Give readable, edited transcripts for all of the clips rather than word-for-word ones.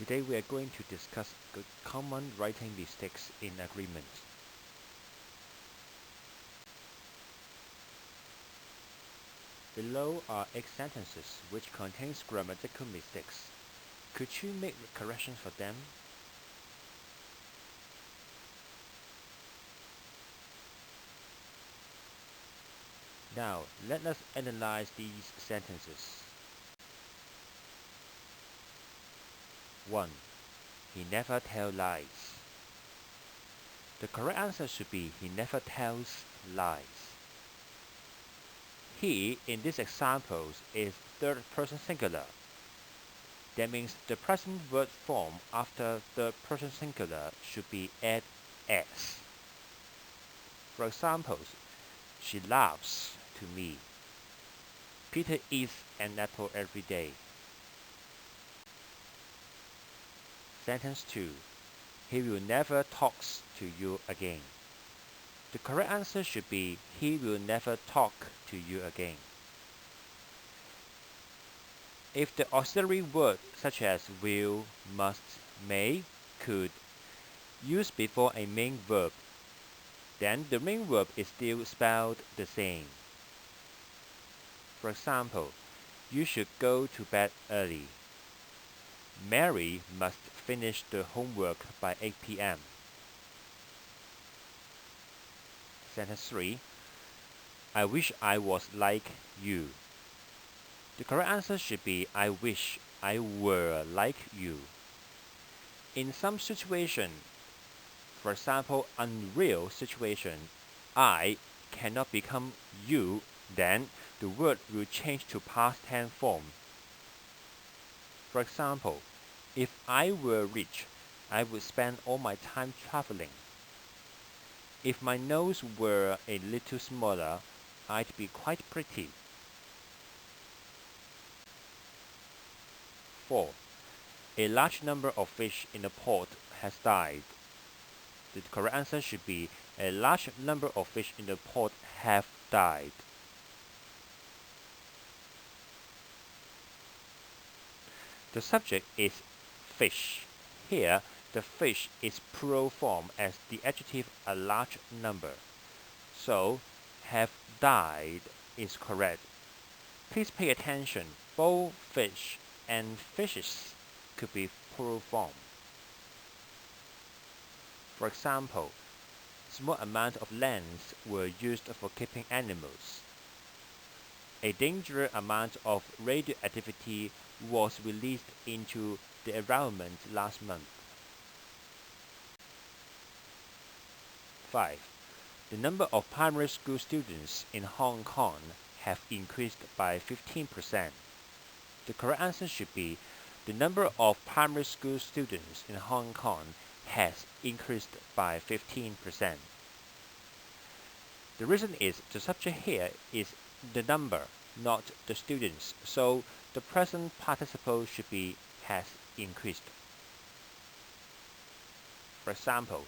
Today we are going to discuss common writing mistakes in agreement. Below are 8 sentences which contains grammatical mistakes. Could you make corrections for them? Now, let us analyze these sentences. 1. He never tells lies. The correct answer should be he never tells lies. He, in this example, is third person singular. That means the present word form after third person singular should be add s. For example, she laughs to me. Peter eats an apple every day. Sentence 2. He will never talk to you again. The correct answer should be he will never talk to you again. If the auxiliary word such as will, must, may, could used before a main verb, then the main verb is still spelled the same. For example, you should go to bed early. Mary must finish the homework by 8 p.m. Sentence 3. I wish I was like you. The correct answer should be I wish I were like you. In some situation, for example, unreal situation, I cannot become you, then the word will change to past tense form. For example, if I were rich, I would spend all my time traveling. If my nose were a little smaller, I'd be quite pretty. 4. A large number of fish in the pot has died. The correct answer should be a large number of fish in the pot have died. The subject is fish. Here, the fish is plural form as the adjective a large number. So, have died is correct. Please pay attention. Both fish and fishes could be plural form. For example, small amount of lands were used for keeping animals. A dangerous amount of radioactivity was released into the environment last month. 5. The number of primary school students in Hong Kong have increased by 15%. The correct answer should be the number of primary school students in Hong Kong has increased by 15%. The reason is the subject here is the number, not the students, so the present participle should be has increased. For example,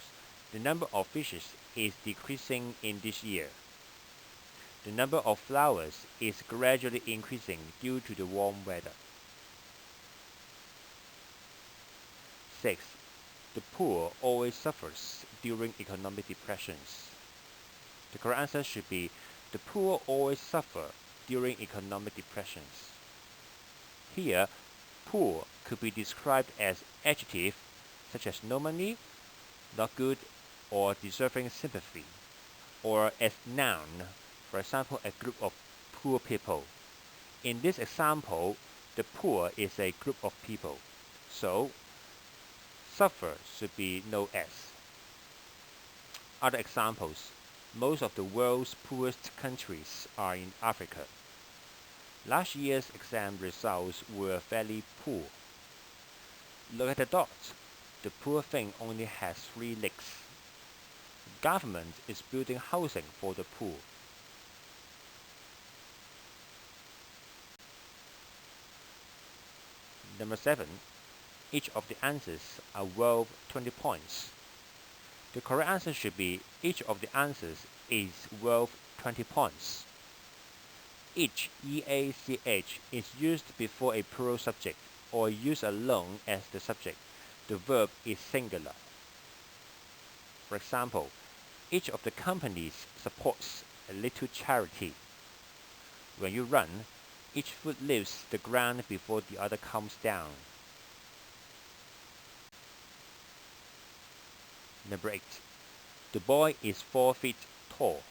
the number of fishes is decreasing in this year. The number of flowers is gradually increasing due to the warm weather. 6. The poor always suffers during economic depressions. The correct answer should be the poor always suffer during economic depressions. Here, poor could be described as adjective such as no money, not good, or deserving sympathy, or as noun, for example, a group of poor people. In this example, the poor is a group of people, so suffer should be no s. Other examples. Most of the world's poorest countries are in Africa. Last year's exam results were fairly poor. Look at the dot. The poor thing only has 3 legs. Government is building housing for the poor. Number 7. Each of the answers are worth 20 points. The correct answer should be each of the answers is worth 20 points. Each, E-A-C-H, is used before a plural subject or used alone as the subject, the verb is singular. For example, each of the companies supports a little charity. When you run, each foot leaves the ground before the other comes down. Number 8. The boy is 4 feet tall.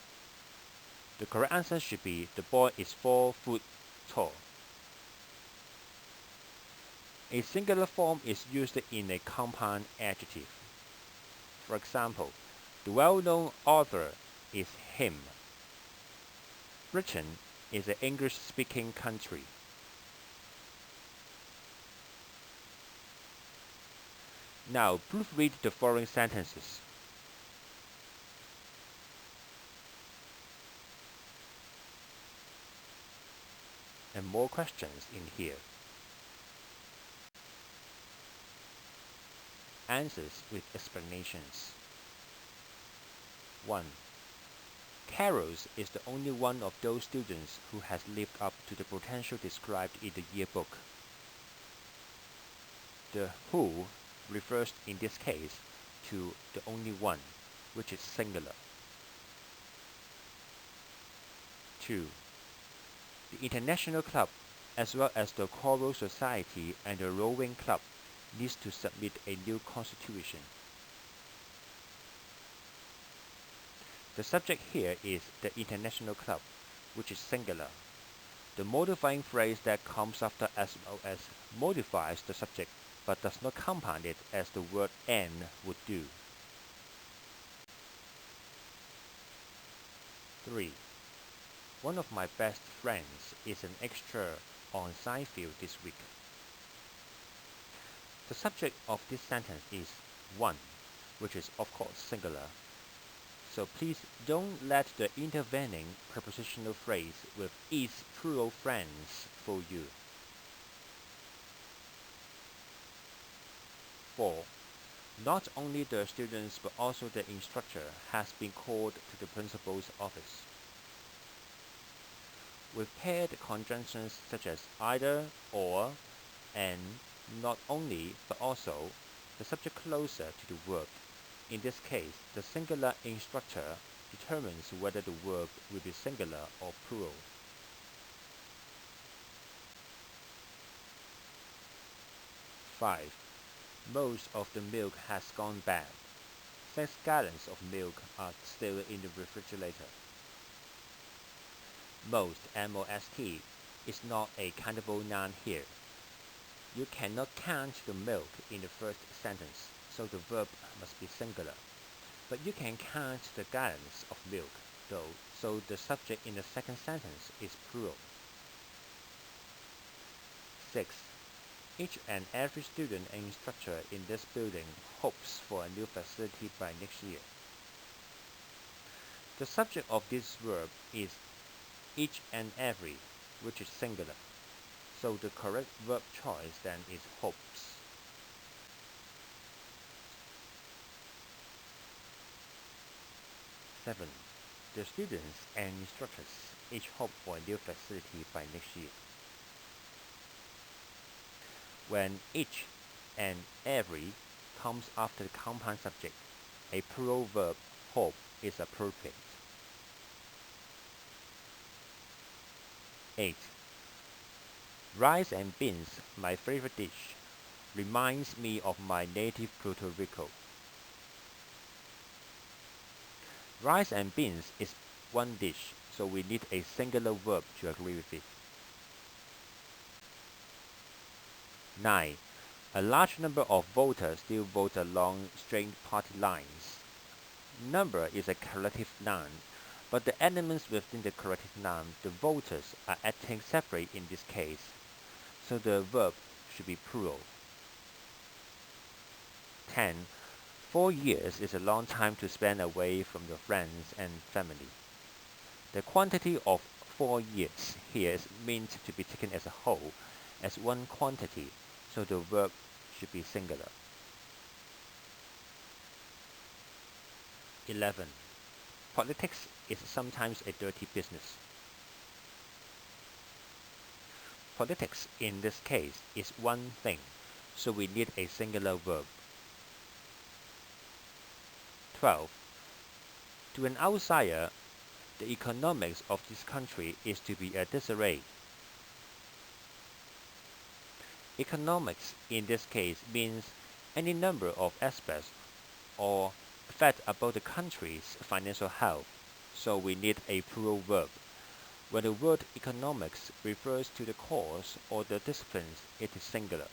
The correct answer should be the boy is 4 foot tall. A singular form is used in a compound adjective. For example, the well-known author is him. Britain is an English-speaking country. Now, proofread the following sentences. And more questions in here. Answers with explanations. 1. Carlos is the only one of those students who has lived up to the potential described in the yearbook. The who refers in this case to the only one, which is singular. 2. The International Club, as well as the Choral Society and the Rowing Club, needs to submit a new constitution. The subject here is the International Club, which is singular. The modifying phrase that comes after as well as modifies the subject but does not compound it as the word an would do. 3. One of my best friends is an extra on Seinfeld this week. The subject of this sentence is one, which is of course singular. So please don't let the intervening prepositional phrase with is plural friends fool you. 4. Not only the students but also the instructor has been called to the principal's office. With paired conjunctions such as either, or, and, not only but also, the subject closer to the verb. In this case, the singular instructor determines whether the verb will be singular or plural. 5. Most of the milk has gone bad. 6 gallons of milk are still in the refrigerator. Most, M-O-S-T, is not a countable noun here. You cannot count the milk in the first sentence, so the verb must be singular. But you can count the gallons of milk, though, so the subject in the second sentence is plural. 6. Each and every student and instructor in this building hopes for a new facility by next year. The subject of this verb is each and every, which is singular. So the correct verb choice then is hopes. 7. The students and instructors each hope for a new facility by next year. When each and every comes after the compound subject, a plural verb, hope, is appropriate. 8. Rice and beans, my favorite dish, reminds me of my native Puerto Rico. Rice and beans is one dish, so we need a singular verb to agree with it. 9. A large number of voters still vote along straight party lines. Number is a corrective noun, but the elements within the corrective noun, the voters, are acting separately in this case, so the verb should be plural. 10. 4 years is a long time to spend away from your friends and family. The quantity of 4 years here is meant to be taken as a whole, as one quantity, so the verb should be singular. 11. Politics is sometimes a dirty business. Politics in this case is one thing, so we need a singular verb. 12. To an outsider, the economics of this country is to be a disarray. Economics in this case means any number of aspects or facts about the country's financial health, so we need a plural verb. When the word economics refers to the course or the disciplines, it is singular.